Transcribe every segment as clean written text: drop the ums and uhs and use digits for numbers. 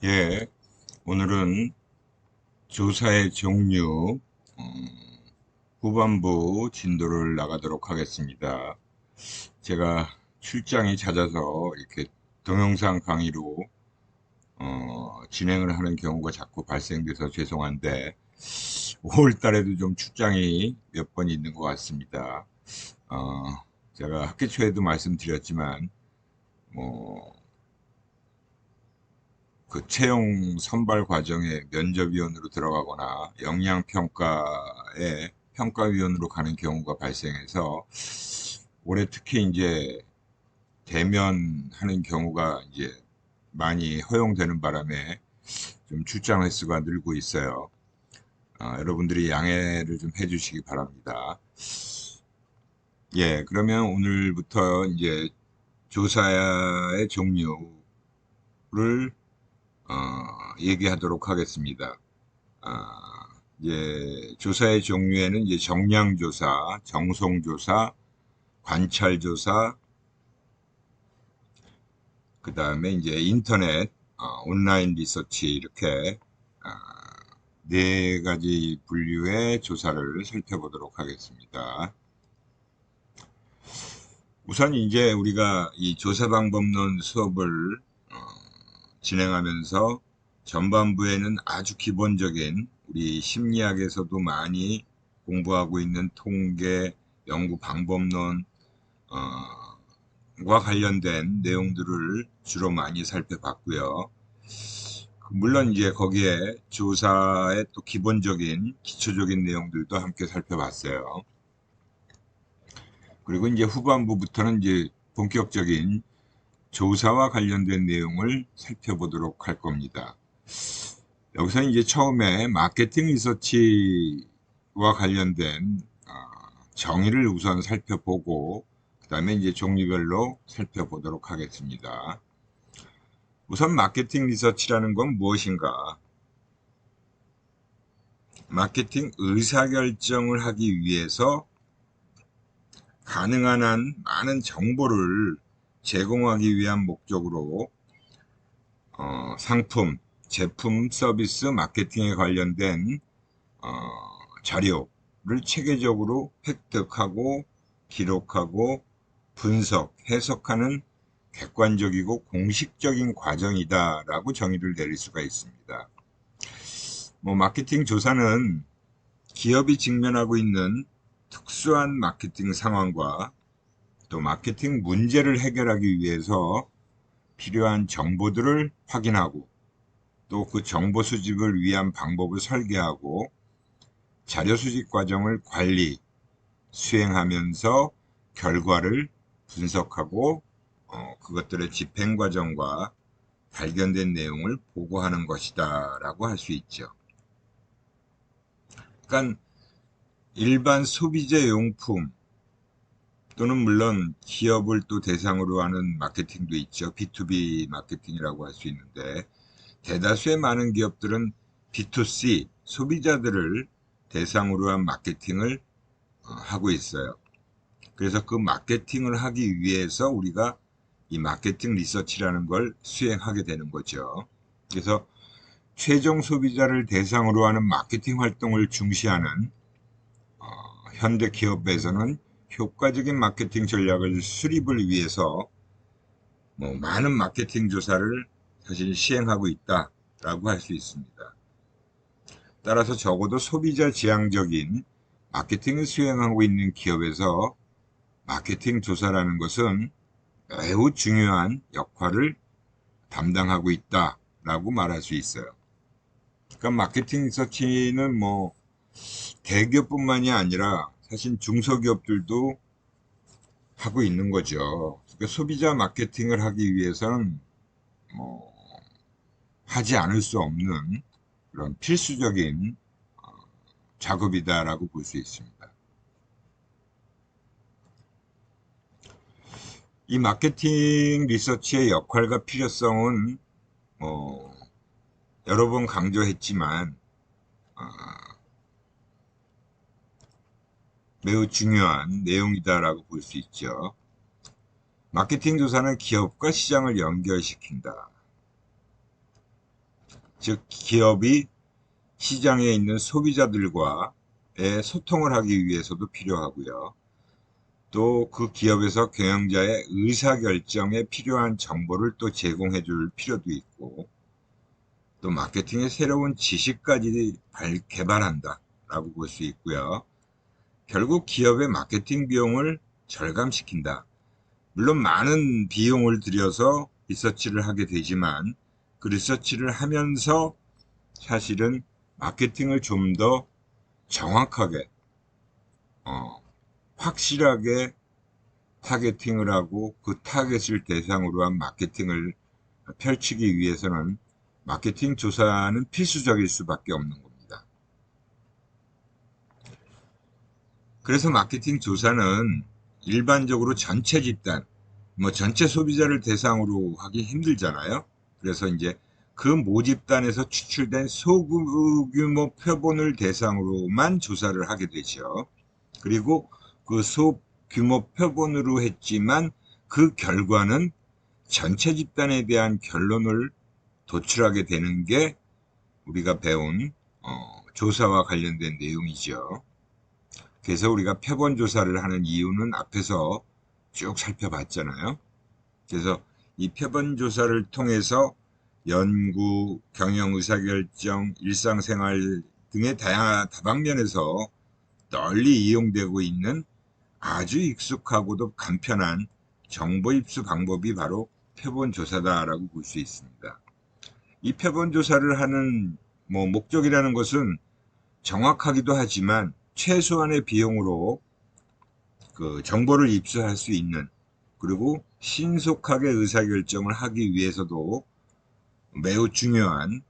예, 오늘은 조사의 종류, 후반부 진도를 나가도록 하겠습니다. 제가 출장이 잦아서 이렇게 동영상 강의로 진행을 하는 경우가 자꾸 발생돼서 죄송한데 5월 달에도 좀 출장이 몇 번 있는 것 같습니다. 어, 제가 학기 초에도 말씀드렸지만 뭐 그 채용 선발 과정에 면접위원으로 들어가거나 역량평가에 평가위원으로 가는 경우가 발생해서 올해 특히 이제 대면하는 경우가 이제 많이 허용되는 바람에 좀 출장 횟수가 늘고 있어요. 여러분들이 양해를 좀 해주시기 바랍니다. 예, 그러면 오늘부터 이제 조사의 종류를 얘기하도록 하겠습니다. 이제 조사의 종류에는 이제 정량조사, 정송조사, 관찰조사, 그 다음에 이제 인터넷, 온라인 리서치 이렇게 네 가지 분류의 조사를 살펴보도록 하겠습니다. 우선 이제 우리가 이 조사방법론 수업을 진행하면서 전반부에는 아주 기본적인 우리 심리학에서도 많이 공부하고 있는 통계, 연구 방법론, 과 관련된 내용들을 주로 많이 살펴봤고요. 물론 이제 거기에 조사의 또 기본적인 기초적인 내용들도 함께 살펴봤어요. 그리고 이제 후반부부터는 이제 본격적인 조사와 관련된 내용을 살펴보도록 할 겁니다. 여기서 이제 처음에 마케팅 리서치와 관련된 정의를 우선 살펴보고 그 다음에 이제 종류별로 살펴보도록 하겠습니다. 우선 마케팅 리서치라는 건 무엇인가? 마케팅 의사결정을 하기 위해서 가능한 한 많은 정보를 제공하기 위한 목적으로 상품, 제품, 서비스, 마케팅에 관련된 자료를 체계적으로 획득하고 기록하고 분석, 해석하는 객관적이고 공식적인 과정이다라고 정의를 내릴 수가 있습니다. 마케팅 조사는 기업이 직면하고 있는 특수한 마케팅 상황과 또 마케팅 문제를 해결하기 위해서 필요한 정보들을 확인하고 또 그 정보 수집을 위한 방법을 설계하고 자료 수집 과정을 관리, 수행하면서 결과를 분석하고 그것들의 집행 과정과 발견된 내용을 보고하는 것이다 라고 할 수 있죠. 그러니까 일반 소비재 용품 또는 물론 기업을 또 대상으로 하는 마케팅도 있죠. B2B 마케팅이라고 할 수 있는데 대다수의 많은 기업들은 B2C 소비자들을 대상으로 한 마케팅을 하고 있어요. 그래서 그 마케팅을 하기 위해서 우리가 이 마케팅 리서치라는 걸 수행하게 되는 거죠. 그래서 최종 소비자를 대상으로 하는 마케팅 활동을 중시하는 현대 기업에서는 효과적인 마케팅 전략을 수립을 위해서 많은 마케팅 조사를 사실 시행하고 있다라고 할 수 있습니다. 따라서 적어도 소비자 지향적인 마케팅을 수행하고 있는 기업에서 마케팅 조사라는 것은 매우 중요한 역할을 담당하고 있다라고 말할 수 있어요. 그러니까 마케팅 리서치는 대기업뿐만이 아니라 사실 중소기업들도 하고 있는 거죠. 그러니까 소비자 마케팅을 하기 위해서는 뭐 하지 않을 수 없는 그런 필수적인 작업이다라고 볼 수 있습니다. 이 마케팅 리서치의 역할과 필요성은 뭐 여러 번 강조했지만 매우 중요한 내용이다라고 볼 수 있죠. 마케팅 조사는 기업과 시장을 연결시킨다. 즉 기업이 시장에 있는 소비자들과의 소통을 하기 위해서도 필요하고요. 또 그 기업에서 경영자의 의사결정에 필요한 정보를 또 제공해 줄 필요도 있고, 또 마케팅의 새로운 지식까지 개발한다 라고 볼 수 있고요. 결국 기업의 마케팅 비용을 절감시킨다. 물론 많은 비용을 들여서 리서치를 하게 되지만, 그 리서치를 하면서 사실은 마케팅을 좀 더 정확하게, 확실하게 타겟팅을 하고 그 타겟을 대상으로 한 마케팅을 펼치기 위해서는 마케팅 조사는 필수적일 수밖에 없는 겁니다. 그래서 마케팅 조사는 일반적으로 전체 집단, 전체 소비자를 대상으로 하기 힘들잖아요. 그래서 이제 그 모집단에서 추출된 소규모 표본을 대상으로만 조사를 하게 되죠. 그리고 그 소규모 표본으로 했지만 그 결과는 전체 집단에 대한 결론을 도출하게 되는 게 우리가 배운 조사와 관련된 내용이죠. 그래서 우리가 표본 조사를 하는 이유는 앞에서 쭉 살펴봤잖아요. 그래서 이 표본 조사를 통해서 연구, 경영 의사결정, 일상생활 등의 다방면에서 널리 이용되고 있는 아주 익숙하고도 간편한 정보 입수 방법이 바로 표본 조사다라고 볼 수 있습니다. 이 표본 조사를 하는 목적이라는 것은 정확하기도 하지만 최소한의 비용으로 그 정보를 입수할 수 있는, 그리고 신속하게 의사결정을 하기 위해서도 매우 중요한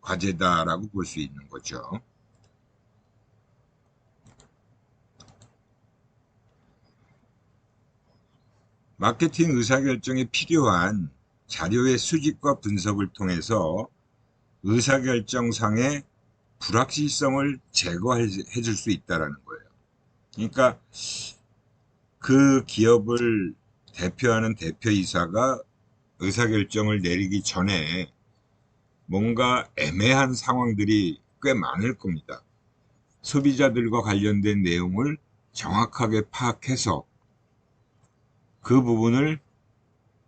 과제다라고 볼 수 있는 거죠. 마케팅 의사결정에 필요한 자료의 수집과 분석을 통해서 의사결정상의 불확실성을 제거해 줄 수 있다는 거예요. 그러니까 그 기업을 대표하는 대표이사가 의사결정을 내리기 전에 뭔가 애매한 상황들이 꽤 많을 겁니다. 소비자들과 관련된 내용을 정확하게 파악해서 그 부분을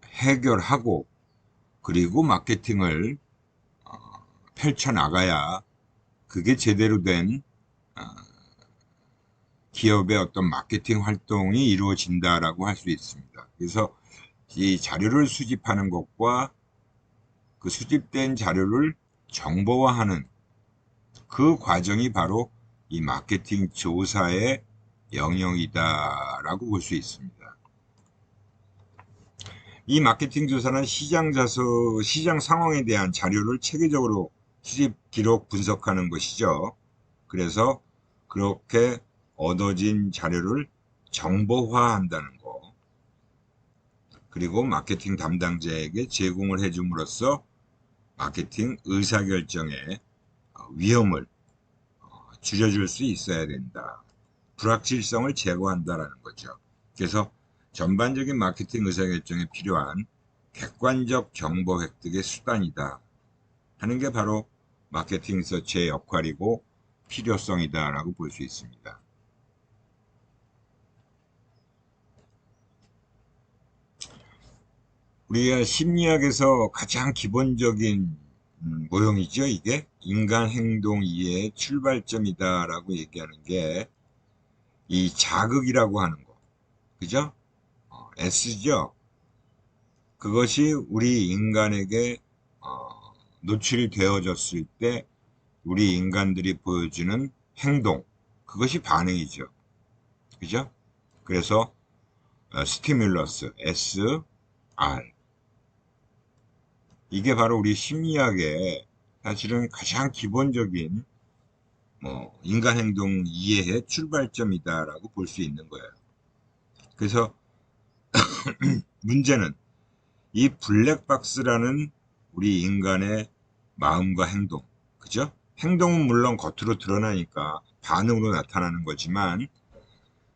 해결하고, 그리고 마케팅을 펼쳐나가야 그게 제대로 된 기업의 어떤 마케팅 활동이 이루어진다라고 할 수 있습니다. 그래서 이 자료를 수집하는 것과 그 수집된 자료를 정보화하는 그 과정이 바로 이 마케팅 조사의 영역이다라고 볼 수 있습니다. 이 마케팅 조사는 시장 상황에 대한 자료를 체계적으로 수집, 기록, 분석하는 것이죠. 그래서 그렇게 얻어진 자료를 정보화한다는 거, 그리고 마케팅 담당자에게 제공을 해줌으로써 마케팅 의사결정의 위험을 줄여줄 수 있어야 된다. 불확실성을 제거한다라는 거죠. 그래서 전반적인 마케팅 의사결정에 필요한 객관적 정보 획득의 수단이다 하는 게 바로 마케팅 리서치의 역할이고 필요성이다라고 볼 수 있습니다. 우리가 심리학에서 가장 기본적인 모형이죠. 이게 인간 행동 이해의 출발점이다라고 얘기하는 게 이 자극이라고 하는 거, 그죠? S죠. 그것이 우리 인간에게 노출이 되어졌을 때 우리 인간들이 보여주는 행동, 그것이 반응이죠. 그죠? 그래서 스티뮬러스, S, R, 이게 바로 우리 심리학의 사실은 가장 기본적인 인간 행동 이해의 출발점이다라고 볼 수 있는 거예요. 그래서 문제는 이 블랙박스라는 우리 인간의 마음과 행동, 그죠? 행동은 물론 겉으로 드러나니까 반응으로 나타나는 거지만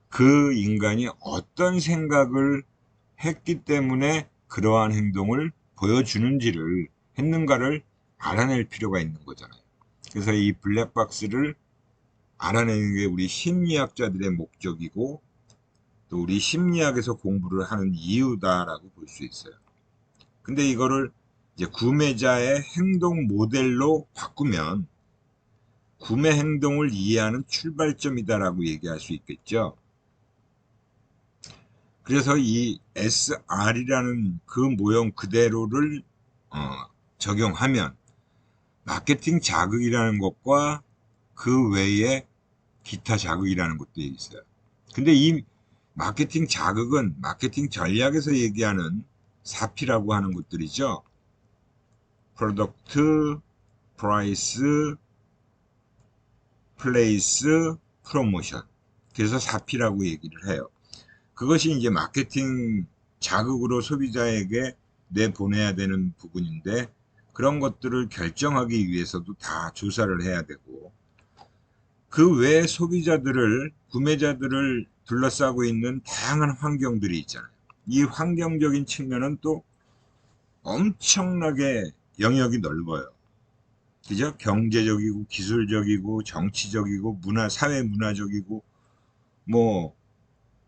그 인간이 어떤 생각을 했기 때문에 그러한 행동을 보여주는지를 했는가를 알아낼 필요가 있는 거잖아요. 그래서 이 블랙박스를 알아내는 게 우리 심리학자들의 목적이고 또 우리 심리학에서 공부를 하는 이유다라고 볼 수 있어요. 근데 이거를 이제 구매자의 행동 모델로 바꾸면 구매 행동을 이해하는 출발점이다라고 얘기할 수 있겠죠. 그래서 이 SR이라는 그 모형 그대로를 적용하면 마케팅 자극이라는 것과 그 외에 기타 자극이라는 것도 있어요. 근데 이 마케팅 자극은 마케팅 전략에서 얘기하는 4P라고 하는 것들이죠. 프로덕트, 프라이스, 플레이스, 프로모션. 그래서 4P라고 얘기를 해요. 그것이 이제 마케팅 자극으로 소비자에게 내보내야 되는 부분인데 그런 것들을 결정하기 위해서도 다 조사를 해야 되고 그 외에 소비자들을 구매자들을 둘러싸고 있는 다양한 환경들이 있잖아요. 이 환경적인 측면은 또 엄청나게 영역이 넓어요. 그죠? 경제적이고 기술적이고 정치적이고 사회 문화적이고 뭐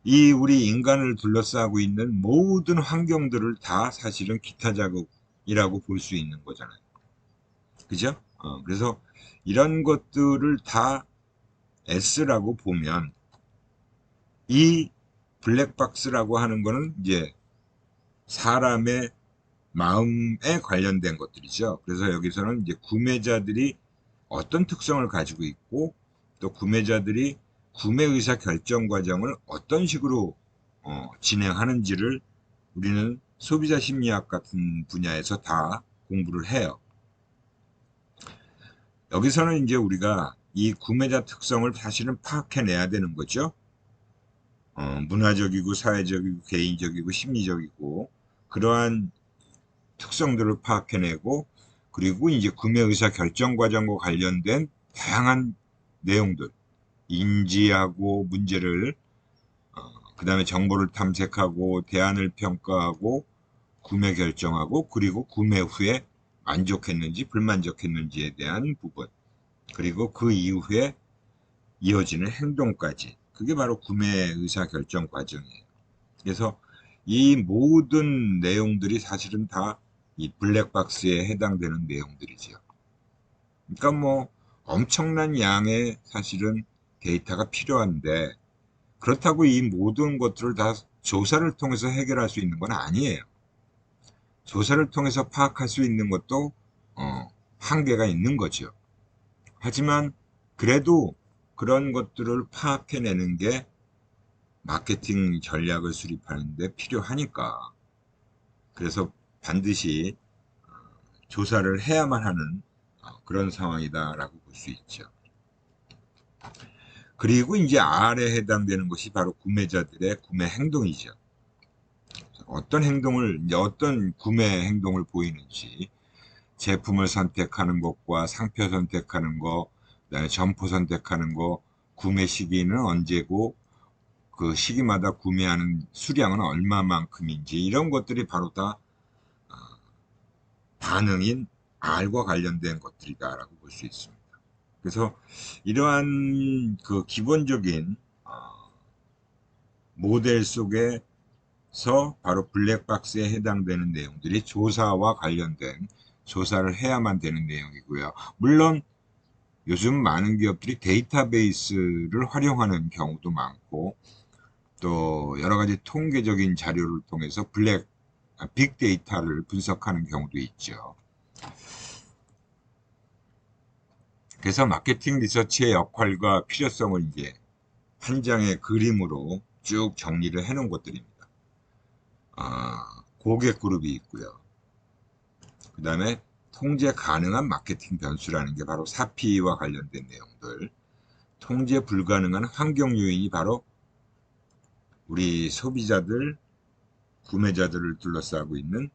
이 우리 인간을 둘러싸고 있는 모든 환경들을 다 사실은 기타 자극이라고 볼 수 있는 거잖아요. 그죠? 그래서 이런 것들을 다 S라고 보면 이 블랙박스라고 하는 거는 이제 사람의 마음에 관련된 것들이죠. 그래서 여기서는 이제 구매자들이 어떤 특성을 가지고 있고 또 구매자들이 구매 의사 결정 과정을 어떤 식으로 진행하는지를 우리는 소비자 심리학 같은 분야에서 다 공부를 해요. 여기서는 이제 우리가 이 구매자 특성을 사실은 파악해내야 되는 거죠. 문화적이고 사회적이고 개인적이고 심리적이고 그러한 특성들을 파악해내고 그리고 이제 구매 의사 결정 과정과 관련된 다양한 내용들 인지하고 문제를 그 다음에 정보를 탐색하고 대안을 평가하고 구매 결정하고 그리고 구매 후에 만족했는지 불만족했는지에 대한 부분 그리고 그 이후에 이어지는 행동까지 그게 바로 구매 의사 결정 과정이에요. 그래서 이 모든 내용들이 사실은 다 이 블랙박스에 해당되는 내용들이죠. 그러니까 뭐 엄청난 양의 사실은 데이터가 필요한데 그렇다고 이 모든 것들을 다 조사를 통해서 해결할 수 있는 건 아니에요. 조사를 통해서 파악할 수 있는 것도 한계가 있는 거죠. 하지만 그래도 그런 것들을 파악해내는 게 마케팅 전략을 수립하는데 필요하니까. 그래서 반드시 조사를 해야만 하는 그런 상황이다라고 볼 수 있죠. 그리고 이제 R에 해당되는 것이 바로 구매자들의 구매 행동이죠. 어떤 구매 행동을 보이는지, 제품을 선택하는 것과 상표 선택하는 것, 그다음에 점포 선택하는 것, 구매 시기는 언제고, 그 시기마다 구매하는 수량은 얼마만큼인지, 이런 것들이 바로 다 반응인 R과 관련된 것들이다라고 볼 수 있습니다. 그래서 이러한 그 기본적인 모델 속에서 바로 블랙박스에 해당되는 내용들이 조사와 관련된 조사를 해야만 되는 내용이고요. 물론 요즘 많은 기업들이 데이터베이스를 활용하는 경우도 많고 또 여러 가지 통계적인 자료를 통해서 빅데이터를 분석하는 경우도 있죠. 그래서 마케팅 리서치의 역할과 필요성을 이제 한 장의 그림으로 쭉 정리를 해 놓은 것들입니다. 고객 그룹이 있고요. 그 다음에 통제 가능한 마케팅 변수라는 게 바로 4P와 관련된 내용들. 통제 불가능한 환경 요인이 바로 우리 소비자들, 구매자들을 둘러싸고 있는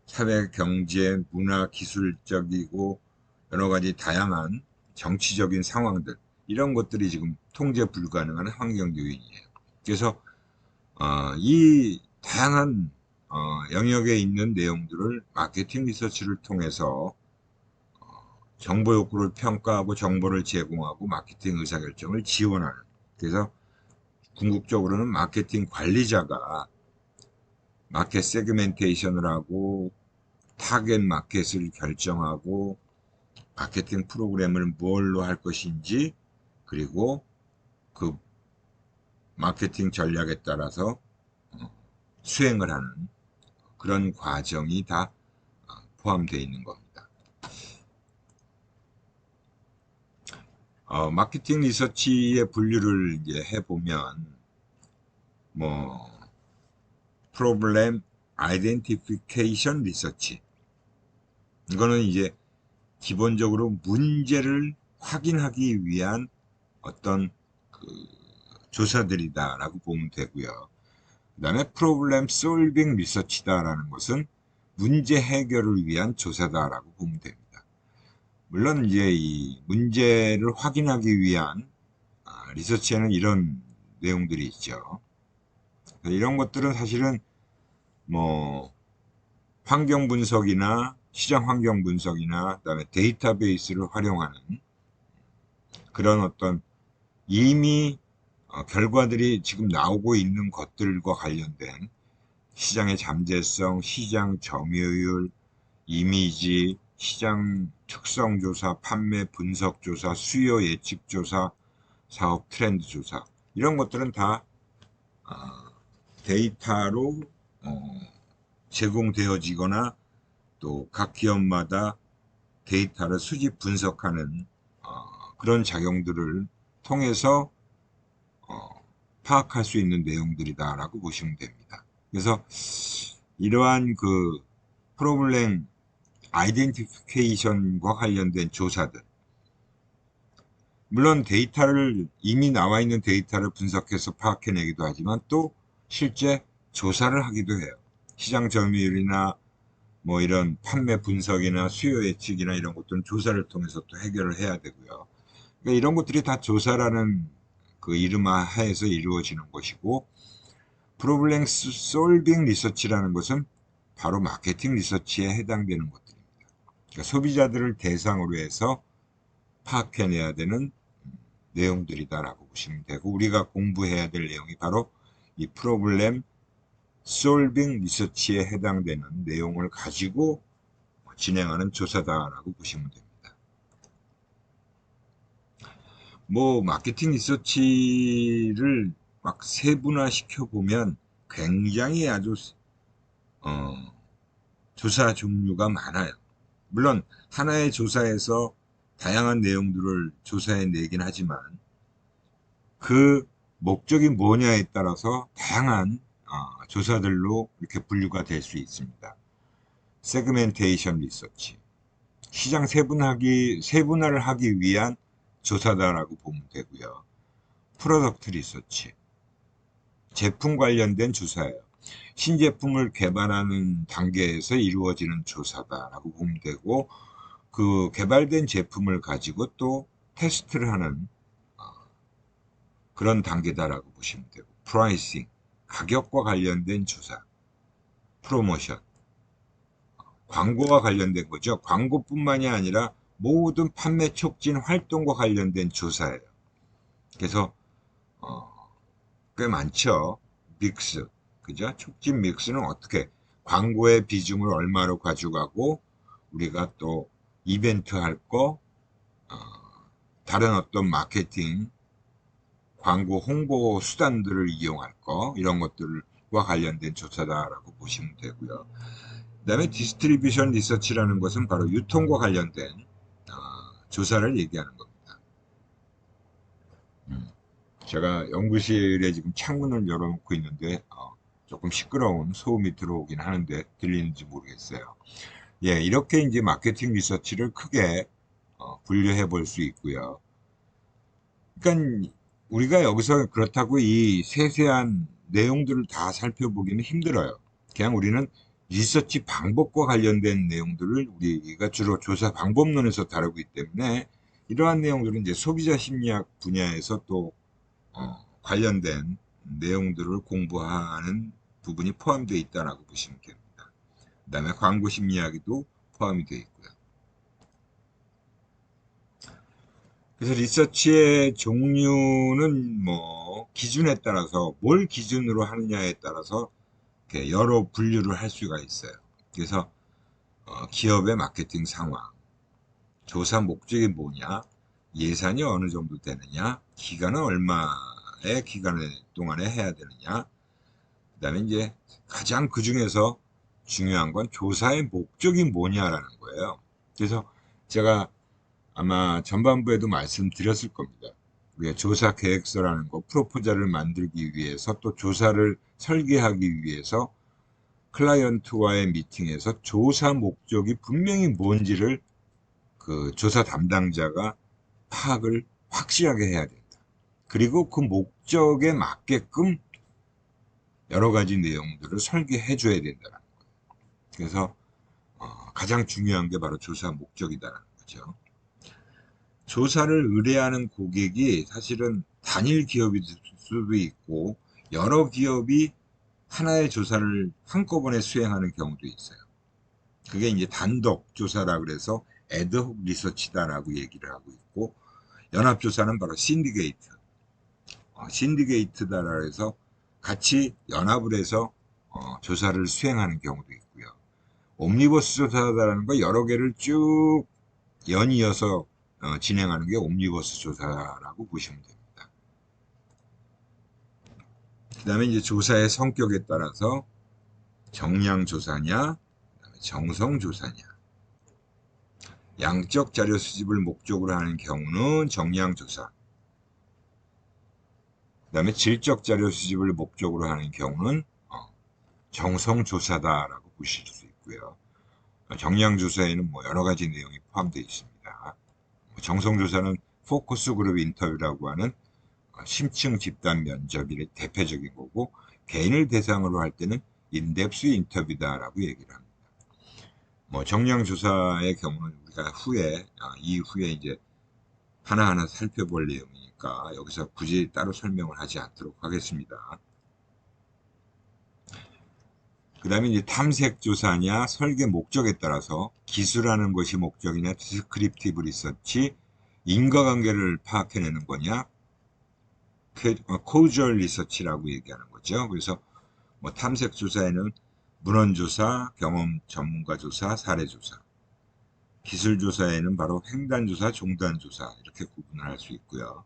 사회, 경제, 문화, 기술적이고 여러 가지 다양한 정치적인 상황들 이런 것들이 지금 통제 불가능한 환경 요인이에요. 그래서 이 다양한 영역에 있는 내용들을 마케팅 리서치를 통해서 정보 욕구를 평가하고 정보를 제공하고 마케팅 의사결정을 지원하는. 그래서 궁극적으로는 마케팅 관리자가 마켓 세그멘테이션을 하고 타겟 마켓을 결정하고 마케팅 프로그램을 뭘로 할 것인지, 그리고 그 마케팅 전략에 따라서 수행을 하는 그런 과정이 다 포함되어 있는 겁니다. 마케팅 리서치의 분류를 이제 해보면, 뭐, 프로블렘 아이덴티피케이션 리서치. 이거는 이제 기본적으로 문제를 확인하기 위한 어떤 그 조사들이다라고 보면 되고요. 그 다음에 프로블렘 솔빙 리서치다라는 것은 문제 해결을 위한 조사다라고 보면 됩니다. 물론 이제 이 문제를 확인하기 위한 리서치에는 이런 내용들이 있죠. 이런 것들은 사실은 뭐 환경 분석이나 시장 환경 분석이나 그다음에 데이터베이스를 활용하는 그런 어떤 이미 결과들이 지금 나오고 있는 것들과 관련된 시장의 잠재성, 시장 점유율, 이미지, 시장 특성 조사, 판매 분석 조사, 수요 예측 조사, 사업 트렌드 조사, 이런 것들은 다 데이터로 제공되어지거나 또 각 기업마다 데이터를 수집 분석하는 그런 작용들을 통해서 파악할 수 있는 내용들이다라고 보시면 됩니다. 그래서 이러한 그 프로블렘 아이덴티피케이션과 관련된 조사들, 물론 데이터를 이미 나와 있는 데이터를 분석해서 파악해내기도 하지만 또 실제 조사를 하기도 해요. 시장 점유율이나 뭐 이런 판매 분석이나 수요 예측이나 이런 것들은 조사를 통해서 또 해결을 해야 되고요. 그러니까 이런 것들이 다 조사라는 그 이름 하에서 이루어지는 것이고, 프로블렘 솔빙 리서치라는 것은 바로 마케팅 리서치에 해당되는 것들입니다. 그러니까 소비자들을 대상으로 해서 파악해내야 되는 내용들이다라고 보시면 되고, 우리가 공부해야 될 내용이 바로 이 프로블렘 솔빙 리서치에 해당되는 내용을 가지고 진행하는 조사다라고 보시면 됩니다. 뭐 마케팅 리서치를 막 세분화 시켜보면 굉장히 아주 조사 종류가 많아요. 물론 하나의 조사에서 다양한 내용들을 조사해내긴 하지만 그 목적이 뭐냐에 따라서 다양한 조사들로 이렇게 분류가 될 수 있습니다. 세그멘테이션 리서치, 시장 세분화를 하기 위한 조사다라고 보면 되고요. 프로덕트 리서치, 제품 관련된 조사예요. 신제품을 개발하는 단계에서 이루어지는 조사다라고 보면 되고, 그 개발된 제품을 가지고 또 테스트를 하는 그런 단계다라고 보시면 되고, 프라이싱, 가격과 관련된 조사, 프로모션, 광고와 관련된 거죠. 광고뿐만이 아니라 모든 판매 촉진 활동과 관련된 조사예요. 그래서 꽤 많죠. 믹스, 그죠? 촉진 믹스는 어떻게 광고의 비중을 얼마로 가져가고 우리가 또 이벤트 할 거, 다른 어떤 마케팅, 광고 홍보 수단들을 이용할 거, 이런 것들과 관련된 조사다라고 보시면 되고요. 그 다음에 디스트리뷰션 리서치라는 것은 바로 유통과 관련된 조사를 얘기하는 겁니다. 제가 연구실에 지금 창문을 열어놓고 있는데 조금 시끄러운 소음이 들어오긴 하는데 들리는지 모르겠어요. 예, 이렇게 이제 마케팅 리서치를 크게 분류해 볼 수 있고요. 그러니까 우리가 여기서 그렇다고 이 세세한 내용들을 다 살펴보기는 힘들어요. 그냥 우리는 리서치 방법과 관련된 내용들을 우리가 주로 조사 방법론에서 다루고 있기 때문에 이러한 내용들은 이제 소비자 심리학 분야에서 또 관련된 내용들을 공부하는 부분이 포함되어 있다고 보시면 됩니다. 그 다음에 광고 심리학에도 포함이 되어 있고요. 그래서 리서치의 종류는 뭐 기준에 따라서 뭘 기준으로 하느냐에 따라서 이렇게 여러 분류를 할 수가 있어요. 그래서 기업의 마케팅 상황, 조사 목적이 뭐냐, 예산이 어느 정도 되느냐, 기간은 얼마의 기간 동안에 해야 되느냐, 그다음에 이제 가장 그 중에서 중요한 건 조사의 목적이 뭐냐라는 거예요. 그래서 제가 아마 전반부에도 말씀드렸을 겁니다. 우리가 조사 계획서라는 거, 프로포절을 만들기 위해서 또 조사를 설계하기 위해서 클라이언트와의 미팅에서 조사 목적이 분명히 뭔지를 그 조사 담당자가 파악을 확실하게 해야 된다. 그리고 그 목적에 맞게끔 여러 가지 내용들을 설계해 줘야 된다는 거예요. 그래서 가장 중요한 게 바로 조사 목적이다라는 거죠. 조사를 의뢰하는 고객이 사실은 단일 기업일 수도 있고 여러 기업이 하나의 조사를 한꺼번에 수행하는 경우도 있어요. 그게 이제 단독 조사라 그래서 애드혹 리서치다라고 얘기를 하고 있고, 연합조사는 바로 신디게이트. 신디게이트다라 해서 같이 연합을 해서 조사를 수행하는 경우도 있고요. 옴니버스 조사다라는 거 여러 개를 쭉 연이어서 진행하는 게 옴니버스 조사라고 보시면 됩니다. 그 다음에 이제 조사의 성격에 따라서 정량 조사냐, 정성 조사냐. 양적 자료 수집을 목적으로 하는 경우는 정량 조사. 그 다음에 질적 자료 수집을 목적으로 하는 경우는 정성 조사다라고 보실 수 있고요. 정량 조사에는 뭐 여러 가지 내용이 포함되어 있습니다. 정성 조사는 포커스 그룹 인터뷰라고 하는 심층 집단 면접이 대표적인 거고, 개인을 대상으로 할 때는 인덱스 인터뷰다라고 얘기를 합니다. 뭐 정량 조사의 경우는 우리가 이후에 이제 하나하나 살펴볼 내용이니까 여기서 굳이 따로 설명을 하지 않도록 하겠습니다. 그 다음에 이제 탐색 조사냐 설계 목적에 따라서 기술하는 것이 목적이냐, 디스크립티브 리서치, 인과관계를 파악해내는 거냐, 코주얼 리서치라고 얘기하는 거죠. 그래서 뭐 탐색 조사에는 문헌 조사, 경험 전문가 조사, 사례 조사, 기술 조사에는 바로 횡단 조사, 종단 조사 이렇게 구분을 할 수 있고요.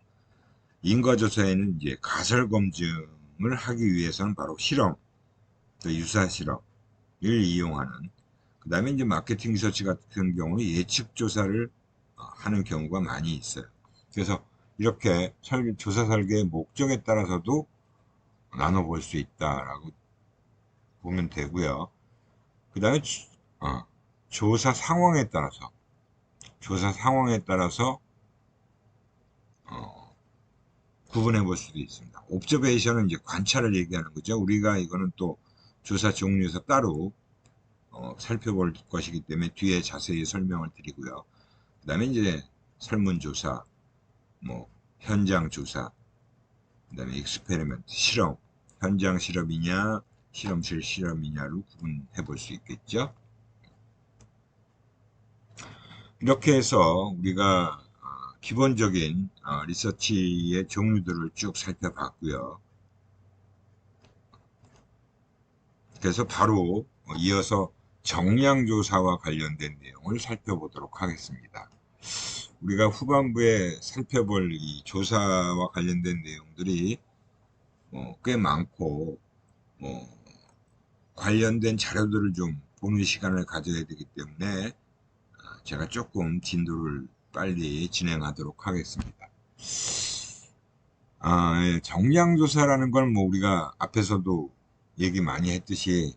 인과 조사에는 이제 가설 검증을 하기 위해서는 바로 실험, 또 유사 실험을 이용하는, 그 다음에 이제 마케팅 리서치 같은 경우는 예측 조사를 하는 경우가 많이 있어요. 그래서 이렇게 조사 설계의 목적에 따라서도 나눠볼 수 있다라고 보면 되고요. 그 다음에 조사 상황에 따라서 구분해 볼 수도 있습니다. 옵저베이션은 이제 관찰을 얘기하는 거죠. 우리가 이거는 또 조사 종류에서 따로 살펴볼 것이기 때문에 뒤에 자세히 설명을 드리고요. 그 다음에 이제 설문조사, 뭐 현장 조사, 그 다음에 익스페리먼트, 실험, 현장 실험이냐 실험실 실험이냐로 구분해 볼 수 있겠죠. 이렇게 해서 우리가 기본적인 리서치의 종류들을 쭉 살펴봤고요. 그래서 바로 이어서 정량조사와 관련된 내용을 살펴보도록 하겠습니다. 우리가 후반부에 살펴볼 이 조사와 관련된 내용들이 꽤 많고 관련된 자료들을 좀 보는 시간을 가져야 되기 때문에 제가 조금 진도를 빨리 진행하도록 하겠습니다. 정량조사라는 건 뭐 우리가 앞에서도 얘기 많이 했듯이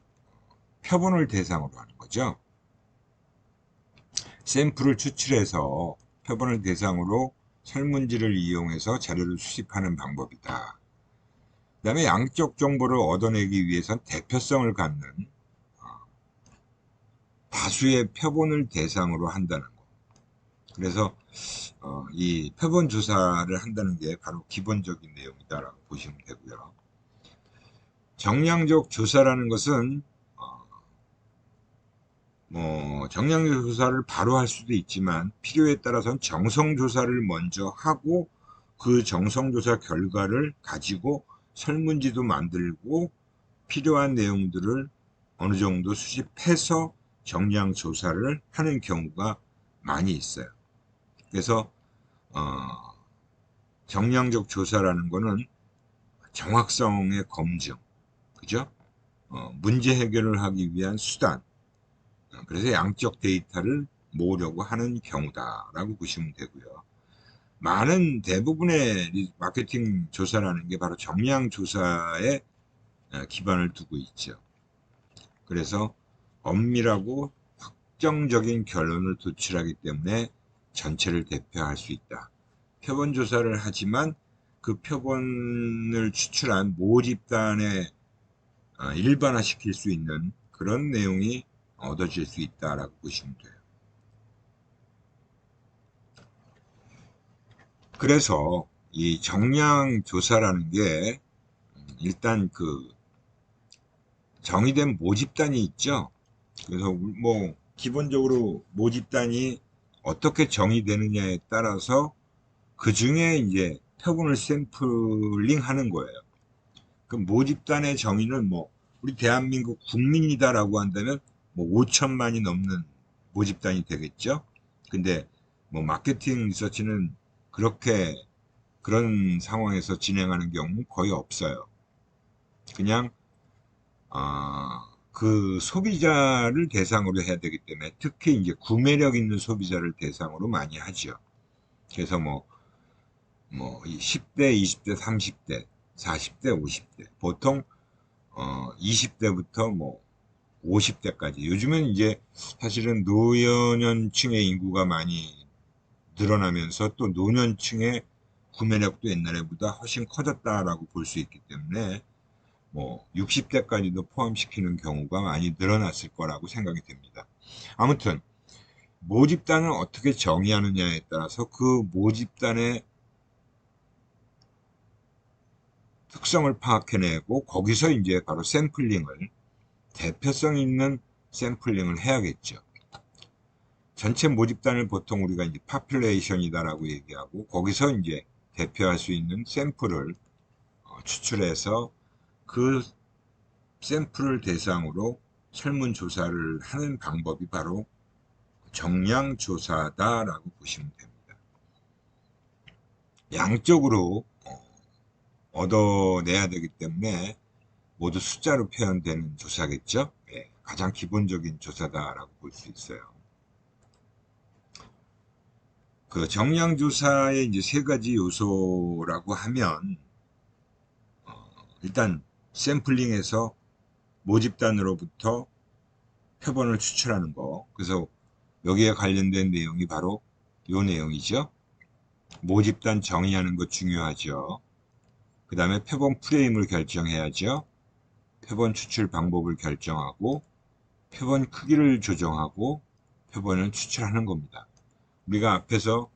표본을 대상으로 하는 거죠. 샘플을 추출해서 표본을 대상으로 설문지를 이용해서 자료를 수집하는 방법이다. 그 다음에 양적 정보를 얻어내기 위해선 대표성을 갖는 다수의 표본을 대상으로 한다는 거. 그래서 이 표본 조사를 한다는 게 바로 기본적인 내용이다라고 보시면 되고요. 정량적 조사라는 것은 정량적 조사를 바로 할 수도 있지만 필요에 따라서는 정성조사를 먼저 하고 그 정성조사 결과를 가지고 설문지도 만들고 필요한 내용들을 어느 정도 수집해서 정량조사를 하는 경우가 많이 있어요. 그래서 정량적 조사라는 거는 정확성의 검증, 그죠? 문제 해결을 하기 위한 수단, 그래서 양적 데이터를 모으려고 하는 경우다라고 보시면 되고요. 많은 대부분의 마케팅 조사라는 게 바로 정량 조사에 기반을 두고 있죠. 그래서 엄밀하고 확정적인 결론을 도출하기 때문에 전체를 대표할 수 있다. 표본 조사를 하지만 그 표본을 추출한 모집단에 일반화시킬 수 있는 그런 내용이 얻어질 수 있다라고 보시면 돼요. 그래서 이 정량 조사라는 게 일단 그 정의된 모집단이 있죠. 그래서 뭐 기본적으로 모집단이 어떻게 정의되느냐에 따라서 그 중에 이제 표본을 샘플링 하는 거예요. 그 모집단의 정의는 뭐 우리 대한민국 국민이다라고 한다면 뭐 5천만이 넘는 모집단이 되겠죠. 근데 뭐 마케팅 리서치는 그렇게 그런 상황에서 진행하는 경우는 거의 없어요. 그냥 그 소비자를 대상으로 해야 되기 때문에 특히 이제 구매력 있는 소비자를 대상으로 많이 하죠. 그래서 뭐 10대, 20대, 30대, 40대, 50대 보통 20대부터 뭐 50대까지 요즘은 이제 사실은 노년층의 인구가 많이 늘어나면서 또 노년층의 구매력도 옛날보다 훨씬 커졌다라고 볼 수 있기 때문에 뭐 60대까지도 포함시키는 경우가 많이 늘어났을 거라고 생각이 됩니다. 아무튼 모집단을 어떻게 정의하느냐에 따라서 그 모집단의 특성을 파악해내고 거기서 이제 바로 샘플링을 대표성 있는 샘플링을 해야겠죠. 전체 모집단을 보통 우리가 이제 파퓰레이션이다라고 얘기하고 거기서 이제 대표할 수 있는 샘플을 추출해서 그 샘플을 대상으로 설문조사를 하는 방법이 바로 정량조사다라고 보시면 됩니다. 양적으로 얻어내야 되기 때문에 모두 숫자로 표현되는 조사겠죠. 예, 가장 기본적인 조사다라고 볼 수 있어요. 그 정량조사의 이제 세 가지 요소라고 하면 일단 샘플링에서 모집단으로부터 표본을 추출하는 거. 그래서 여기에 관련된 내용이 바로 이 내용이죠. 모집단 정의하는 거 중요하죠. 그 다음에 표본 프레임을 결정해야죠. 표본 추출 방법을 결정하고 표본 크기를 조정하고 표본을 추출하는 겁니다. 우리가 앞에서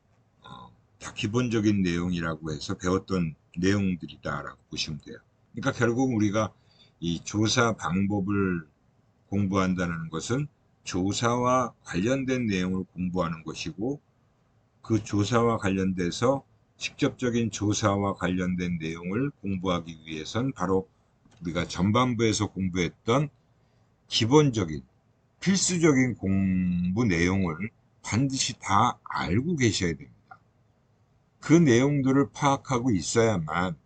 다 기본적인 내용이라고 해서 배웠던 내용들이다라고 보시면 돼요. 그러니까 결국 우리가 이 조사 방법을 공부한다는 것은 조사와 관련된 내용을 공부하는 것이고 그 조사와 관련돼서 직접적인 조사와 관련된 내용을 공부하기 위해선 바로 우리가 전반부에서 공부했던 기본적인 필수적인 공부 내용을 반드시 다 알고 계셔야 됩니다. 그 내용들을 파악하고 있어야만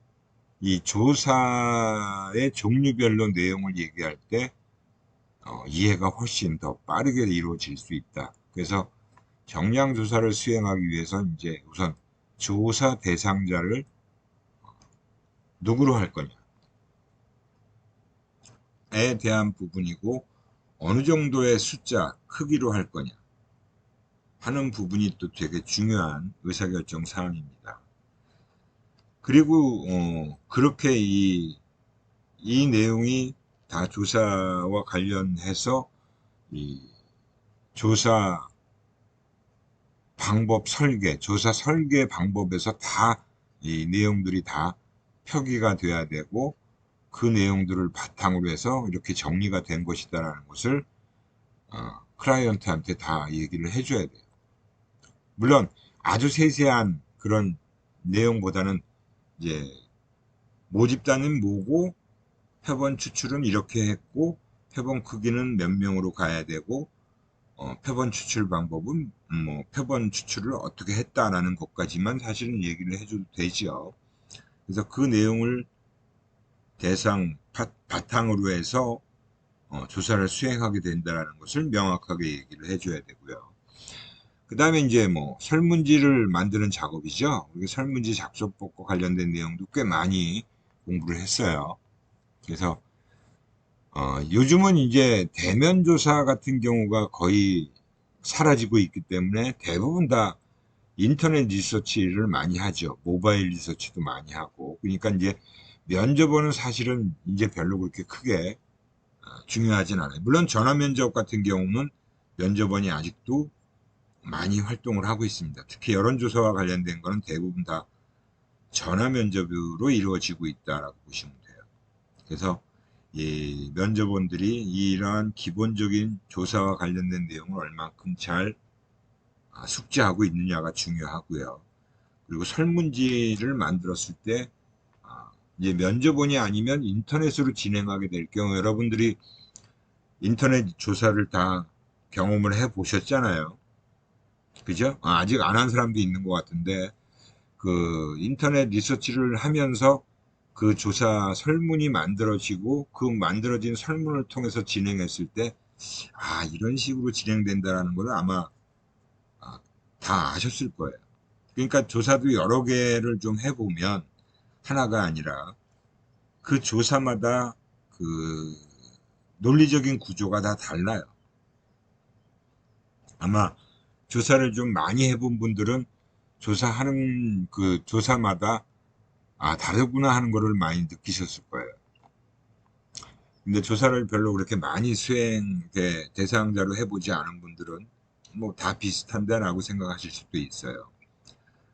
이 조사의 종류별로 내용을 얘기할 때 이해가 훨씬 더 빠르게 이루어질 수 있다. 그래서 정량조사를 수행하기 위해서 이제 우선 조사 대상자를 누구로 할 거냐에 대한 부분이고 어느 정도의 숫자, 크기로 할 거냐 하는 부분이 또 되게 중요한 의사결정 사항입니다. 그리고 그렇게 이 내용이 다 조사와 관련해서 이 조사 방법 설계, 조사 설계 방법에서 다 이 내용들이 다 표기가 돼야 되고 그 내용들을 바탕으로 해서 이렇게 정리가 된 것이다라는 것을 클라이언트한테 다 얘기를 해줘야 돼요. 물론 아주 세세한 그런 내용보다는 이제 모집단은 뭐고 표본 추출은 이렇게 했고 표본 크기는 몇 명으로 가야 되고 표본 추출 방법은 뭐 표본 추출을 어떻게 했다라는 것까지만 사실은 얘기를 해줘도 되죠. 그래서 그 내용을 바탕으로 해서 조사를 수행하게 된다는 것을 명확하게 얘기를 해줘야 되고요. 그 다음에 이제 뭐 설문지를 만드는 작업이죠. 우리 설문지 작성법과 관련된 내용도 꽤 많이 공부를 했어요. 그래서 요즘은 이제 대면 조사 같은 경우가 거의 사라지고 있기 때문에 대부분 다 인터넷 리서치를 많이 하죠. 모바일 리서치도 많이 하고. 그러니까 이제 면접은 사실은 이제 별로 그렇게 크게 중요하진 않아요. 물론 전화 면접 같은 경우는 면접원이 아직도 많이 활동을 하고 있습니다. 특히 여론조사와 관련된 거는 대부분 다 전화 면접으로 이루어지고 있다라고 보시면 돼요. 그래서 이 면접원들이 이러한 기본적인 조사와 관련된 내용을 얼만큼 잘 숙지하고 있느냐가 중요하고요. 그리고 설문지를 만들었을 때 이제 면접원이 아니면 인터넷으로 진행하게 될 경우 여러분들이 인터넷 조사를 다 경험을 해 보셨잖아요. 그죠? 아직 안 한 사람도 있는 것 같은데 그 인터넷 리서치를 하면서 그 조사 설문이 만들어지고 그 만들어진 설문을 통해서 진행했을 때 이런 식으로 진행된다라는 걸 아마 다 아셨을 거예요. 그러니까 조사도 여러 개를 좀 해보면 하나가 아니라 그 조사마다 그 논리적인 구조가 다 달라요. 아마 조사를 좀 많이 해본 분들은 조사하는 그 조사마다 다르구나 하는 거를 많이 느끼셨을 거예요. 근데 조사를 별로 그렇게 많이 대상자로 해보지 않은 분들은 뭐 다 비슷한데라고 생각하실 수도 있어요.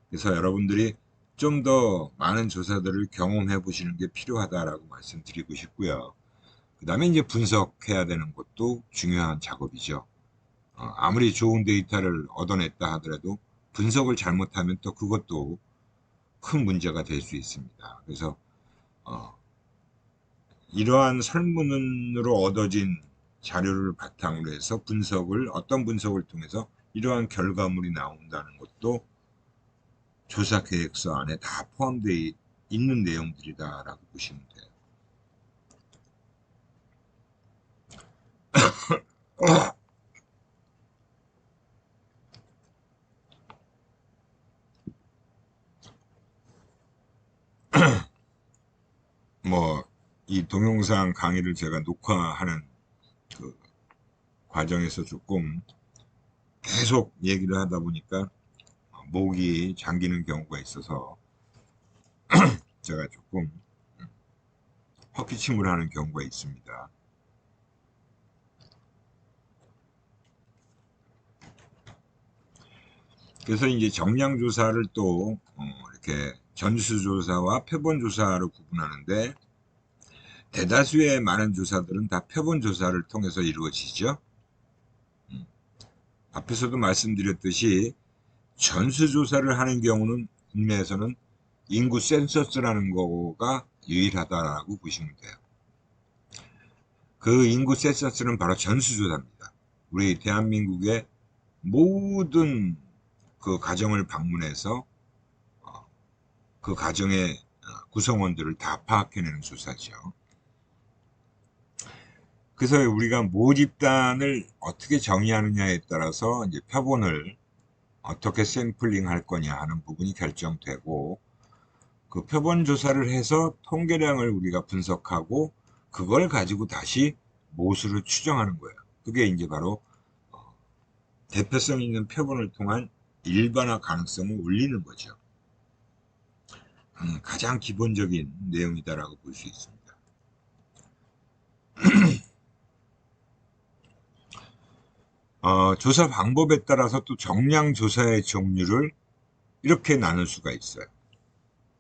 그래서 여러분들이 좀 더 많은 조사들을 경험해 보시는 게 필요하다라고 말씀드리고 싶고요. 그 다음에 이제 분석해야 되는 것도 중요한 작업이죠. 아무리 좋은 데이터를 얻어냈다 하더라도 분석을 잘못하면 또 그것도 큰 문제가 될 수 있습니다. 그래서 이러한 설문으로 얻어진 자료를 바탕으로 해서 어떤 분석을 통해서 이러한 결과물이 나온다는 것도 조사 계획서 안에 다 포함되어 있는 내용들이다라고 보시면 돼요. 뭐, 이 동영상 강의를 제가 녹화하는 그 과정에서 조금 계속 얘기를 하다 보니까 목이 잠기는 경우가 있어서 제가 조금 헛기침을 하는 경우가 있습니다. 그래서 이제 정량조사를 또 이렇게 전수조사와 표본조사로 구분하는데 대다수의 많은 조사들은 다 표본조사를 통해서 이루어지죠. 앞에서도 말씀드렸듯이 전수조사를 하는 경우는 국내에서는 인구 센서스라는 거가 유일하다라고 보시면 돼요. 그 인구 센서스는 바로 전수조사입니다. 우리 대한민국의 모든 그 가정을 방문해서 그 가정의 구성원들을 다 파악해내는 조사죠. 그래서 우리가 모집단을 어떻게 정의하느냐에 따라서 이제 표본을 어떻게 샘플링 할 거냐 하는 부분이 결정되고 그 표본 조사를 해서 통계량을 우리가 분석하고 그걸 가지고 다시 모수를 추정하는 거예요. 그게 이제 바로 대표성 있는 표본을 통한 일반화 가능성을 올리는 거죠. 가장 기본적인 내용이다라고 볼 수 있습니다. 조사 방법에 따라서 또 정량 조사의 종류를 이렇게 나눌 수가 있어요.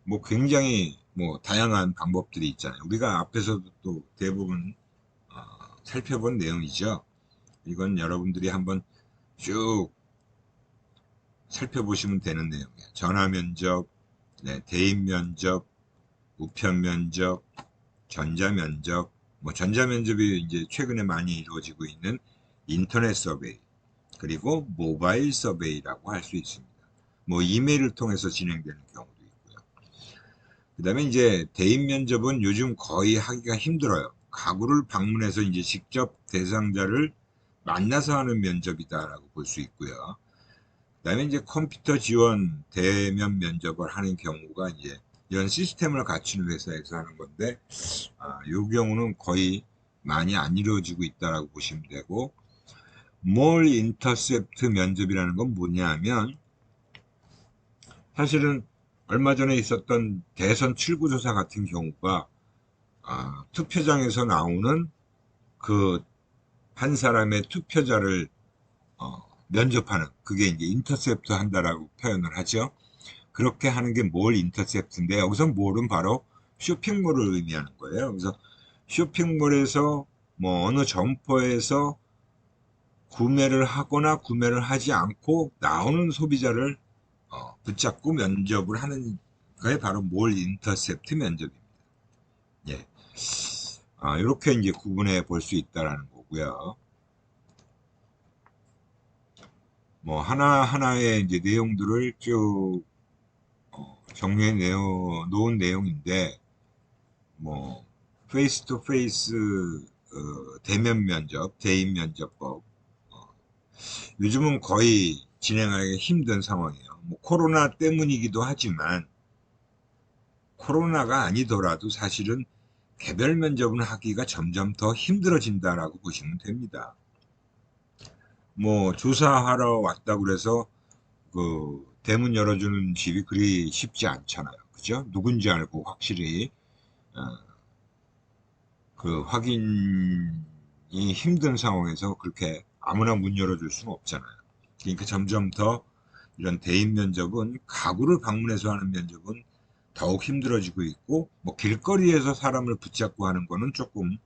뭐 굉장히 뭐 다양한 방법들이 있잖아요. 우리가 앞에서도 또 대부분 살펴본 내용이죠. 이건 여러분들이 한번 쭉 살펴보시면 되는 내용이에요. 전화 면접, 네, 대인 면접, 우편 면접, 전자 면접, 뭐 전자 면접이 이제 최근에 많이 이루어지고 있는 인터넷 서베이, 그리고 모바일 서베이라고 할 수 있습니다. 뭐 이메일을 통해서 진행되는 경우도 있고요. 그 다음에 이제 대인 면접은 요즘 거의 하기가 힘들어요. 가구를 방문해서 이제 직접 대상자를 만나서 하는 면접이다라고 볼 수 있고요. 그 다음에 이제 컴퓨터 지원 대면 면접을 하는 경우가 이제 이런 시스템을 갖춘 회사에서 하는 건데, 이 경우는 거의 많이 안 이루어지고 있다라고 보시면 되고, 몰 인터셉트 면접이라는 건 뭐냐면, 사실은 얼마 전에 있었던 대선 출구조사 같은 경우가 투표장에서 나오는 그 한 사람의 투표자를 면접하는, 그게 이제 인터셉트 한다라고 표현을 하죠. 그렇게 하는 게 몰 인터셉트인데, 여기서 몰은 바로 쇼핑몰을 의미하는 거예요. 그래서 쇼핑몰에서 뭐 어느 점포에서 구매를 하거나 구매를 하지 않고 나오는 소비자를 붙잡고 면접을 하는 그게 바로 몰 인터셉트 면접입니다. 예. 이렇게 이제 구분해 볼 수 있다라는 거고요. 뭐 하나하나의 이제 내용들을 쭉 정리해 놓은 내용인데, 뭐 페이스 투 페이스 대면 면접, 대인 면접법, 요즘은 거의 진행하기 힘든 상황이에요. 뭐 코로나 때문이기도 하지만 코로나가 아니더라도 사실은 개별 면접은 하기가 점점 더 힘들어진다라고 보시면 됩니다. 뭐 조사하러 왔다고 그래서 그 대문 열어주는 집이 그리 쉽지 않잖아요. 그죠? 누군지 알고 확실히 어, 그 확인이 힘든 상황에서 그렇게 아무나 문 열어줄 수는 없잖아요. 그러니까 점점 더 이런 대인 면접은, 가구를 방문해서 하는 면접은 더욱 힘들어지고 있고, 뭐 길거리에서 사람을 붙잡고 하는 거는 조금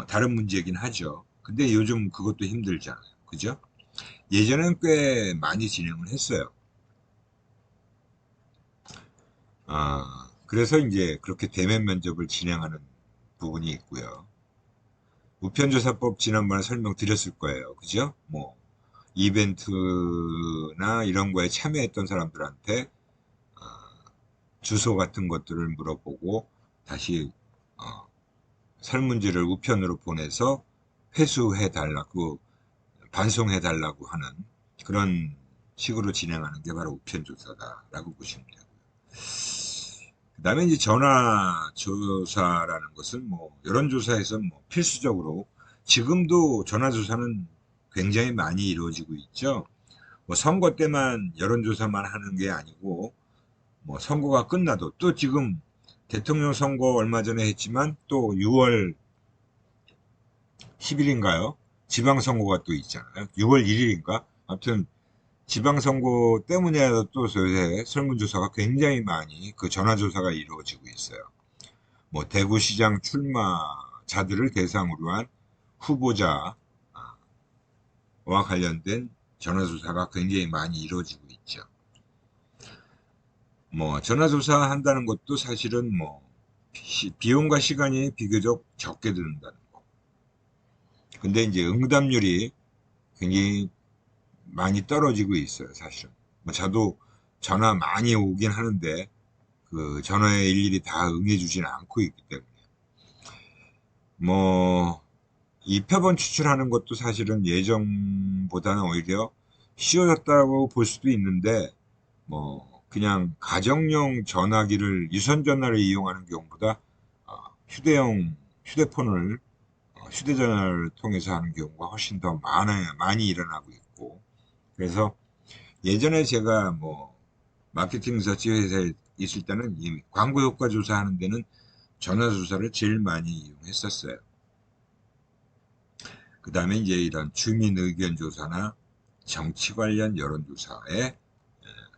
다른 문제긴 하죠. 근데 요즘 그것도 힘들잖아요. 그죠? 예전엔 꽤 많이 진행을 했어요. 그래서 이제 그렇게 대면 면접을 진행하는 부분이 있고요. 우편조사법 지난번에 설명드렸을 거예요. 그죠? 뭐 이벤트나 이런 거에 참여했던 사람들한테 주소 같은 것들을 물어보고 다시 설문지를 우편으로 보내서 회수해 달라고, 반송해 달라고 하는 그런 식으로 진행하는 게 바로 우편조사다라고 보시면 돼요. 그 다음에 이제 전화조사라는 것은 뭐 여론조사에서 뭐 필수적으로, 지금도 전화조사는 굉장히 많이 이루어지고 있죠. 뭐 선거 때만 여론조사만 하는 게 아니고, 뭐 선거가 끝나도, 또 지금 대통령 선거 얼마 전에 했지만 또 6월 10일인가요? 지방선거가 또 있잖아요. 6월 1일인가? 아무튼 지방선거 때문이라도 또 요새 설문조사가 굉장히 많이, 그 전화조사가 이루어지고 있어요. 뭐 대구시장 출마자들을 대상으로 한 후보자와 관련된 전화조사가 굉장히 많이 이루어지고 있죠. 뭐 전화조사 한다는 것도 사실은 뭐 비용과 시간이 비교적 적게 드는다는 거. 근데 이제 응답률이 굉장히 많이 떨어지고 있어요, 사실은. 뭐 저도 전화 많이 오긴 하는데 그 전화에 일일이 다 응해주지는 않고 있기 때문에, 뭐 이 표본 추출하는 것도 사실은 예전보다는 오히려 쉬워졌다고 볼 수도 있는데, 뭐 그냥 가정용 전화기를, 유선 전화를 이용하는 경우보다 휴대폰을 휴대전화를 통해서 하는 경우가 훨씬 더 많이 일어나고 있고, 그래서 예전에 제가 뭐 마케팅 리서치 회사에 있을 때는 이 광고 효과 조사하는 데는 전화 조사를 제일 많이 이용했었어요. 그 다음에 이제 이런 주민 의견 조사나 정치 관련 여론 조사에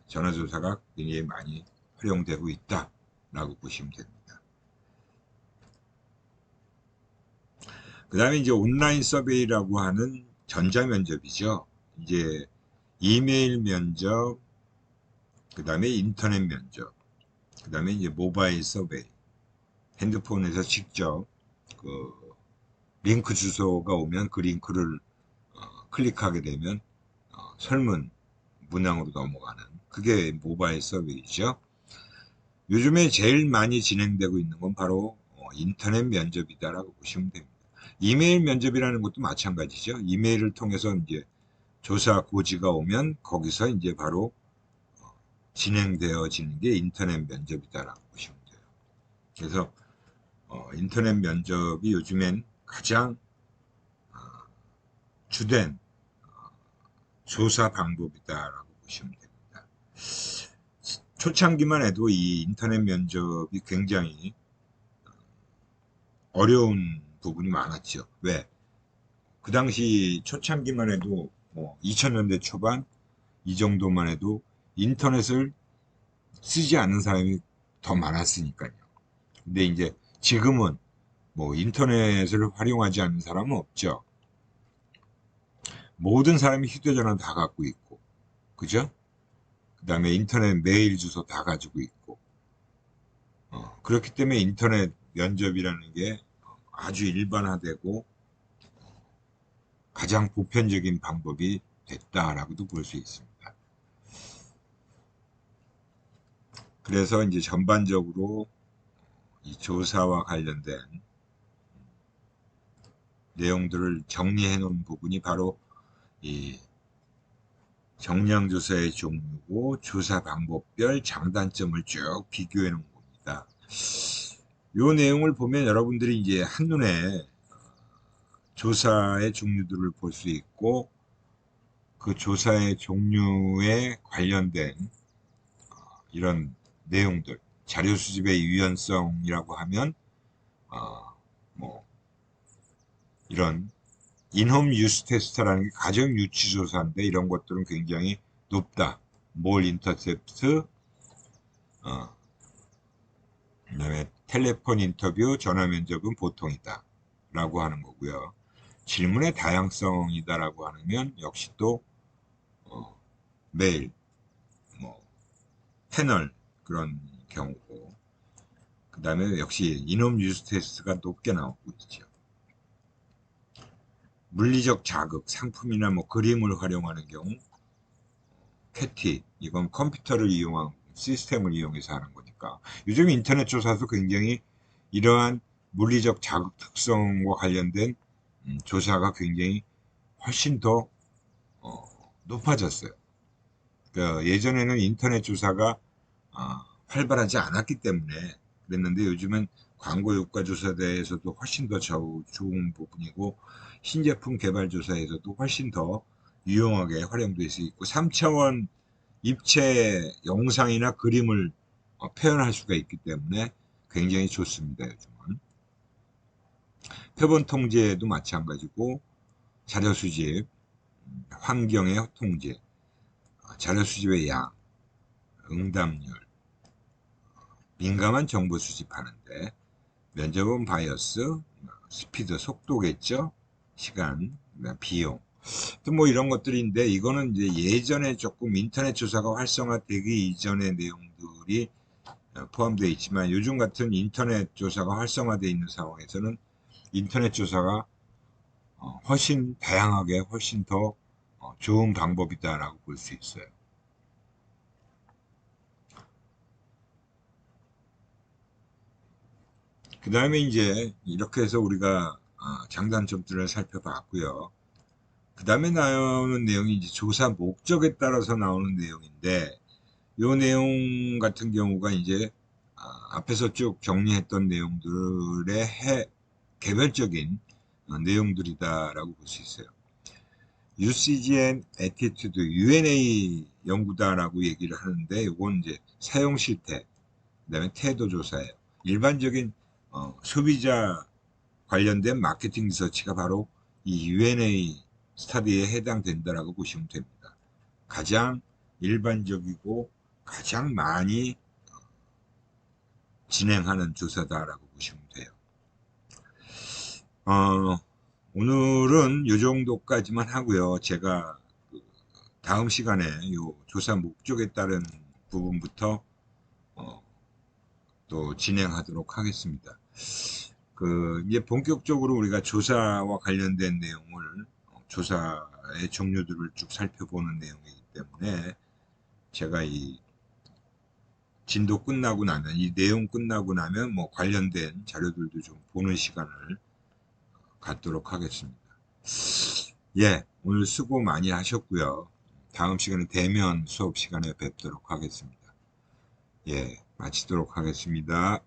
전화 조사가 굉장히 많이 활용되고 있다라고 보시면 됩니다. 그 다음에 이제 온라인 서베이라고 하는 전자면접이죠. 이제 이메일 면접, 그 다음에 인터넷 면접, 그 다음에 이제 모바일 서베이, 핸드폰에서 직접 그 링크 주소가 오면 그 링크를 클릭하게 되면 설문 문항으로 넘어가는 그게 모바일 서베이죠. 요즘에 제일 많이 진행되고 있는 건 바로 인터넷 면접이다라고 보시면 됩니다. 이메일 면접이라는 것도 마찬가지죠. 이메일을 통해서 이제 조사 고지가 오면 거기서 이제 바로 진행되어지는 게 인터넷 면접이다라고 보시면 돼요. 그래서 인터넷 면접이 요즘엔 가장 주된 조사 방법이다라고 보시면 됩니다. 초창기만 해도 이 인터넷 면접이 굉장히 어려운 부분이 많았죠. 왜? 그 당시 초창기만 해도 2000년대 초반 이 정도만 해도 인터넷을 쓰지 않는 사람이 더 많았으니까요. 근데 이제 지금은 뭐 인터넷을 활용하지 않는 사람은 없죠. 모든 사람이 휴대전화 다 갖고 있고, 그죠? 그 다음에 인터넷 메일 주소 다 가지고 있고, 그렇기 때문에 인터넷 면접이라는 게 아주 일반화되고 가장 보편적인 방법이 됐다라고도 볼 수 있습니다. 그래서 이제 전반적으로 이 조사와 관련된 내용들을 정리해 놓은 부분이 바로 이 정량조사의 종류고 조사 방법별 장단점을 쭉 비교해 놓은 겁니다. 이 내용을 보면 여러분들이 이제 한눈에 조사의 종류들을 볼 수 있고 그 조사의 종류에 관련된 이런 내용들, 자료 수집의 유연성이라고 하면 뭐 이런 인홈 유스 테스트라는 게 가정 유치 조사인데 이런 것들은 굉장히 높다. 몰 인터셉트, 그다음에 텔레폰 인터뷰, 전화 면접은 보통이다. 라고 하는 거고요. 질문의 다양성이다라고 하면 역시 또 메일, 뭐 패널 그런 경우고 그 다음에 역시 인홈 유스 테스트가 높게 나오고 있죠. 물리적 자극, 상품이나 뭐 그림을 활용하는 경우 캐티, 이건 컴퓨터를 이용한 시스템을 이용해서 하는 거니까 요즘 인터넷 조사도 굉장히 이러한 물리적 자극 특성과 관련된 조사가 굉장히 훨씬 더 높아졌어요. 그러니까 예전에는 인터넷 조사가 활발하지 않았기 때문에 그랬는데 요즘은 광고 효과 조사대에서도 훨씬 더 좋은 부분이고 신제품 개발 조사에서도 훨씬 더 유용하게 활용될 수 있고 3차원 입체 영상이나 그림을 표현할 수가 있기 때문에 굉장히 좋습니다. 요즘은 표본 통제도 마찬가지고 자료 수집, 환경의 통제, 자료 수집의 양, 응답률, 민감한 정보 수집하는데 면접은 바이어스, 스피드, 속도겠죠. 시간, 비용. 또 뭐 이런 것들인데 이거는 이제 예전에 조금 인터넷 조사가 활성화되기 이전의 내용들이 포함되어 있지만 요즘 같은 인터넷 조사가 활성화되어 있는 상황에서는 인터넷 조사가 훨씬 다양하게 훨씬 더 좋은 방법이다라고 볼 수 있어요. 그 다음에 이제 이렇게 해서 우리가 장단점들을 살펴봤고요. 그 다음에 나오는 내용이 이제 조사 목적에 따라서 나오는 내용인데 이 내용 같은 경우가 이제 앞에서 쭉 정리했던 내용들의 개별적인 내용들이다라고 볼 수 있어요. UCGN 애티튜드 UNA 연구다라고 얘기를 하는데 이건 이제 사용 실태, 그다음에 태도 조사예요. 일반적인 소비자 관련된 마케팅 리서치가 바로 이 UNA 스터디에 해당된다라고 보시면 됩니다. 가장 일반적이고 가장 많이 진행하는 조사다라고 보시면 돼요. 오늘은 이 정도까지만 하고요. 제가 그 다음 시간에 요 조사 목적에 따른 부분부터 또 진행하도록 하겠습니다. 이제 본격적으로 우리가 조사와 관련된 내용을 조사의 종류들을 쭉 살펴보는 내용이기 때문에 제가 이 진도 끝나고 나면 이 내용 끝나고 나면 뭐 관련된 자료들도 좀 보는 시간을 갖도록 하겠습니다. 예, 오늘 수고 많이 하셨고요. 다음 시간에 대면 수업 시간에 뵙도록 하겠습니다. 예, 마치도록 하겠습니다.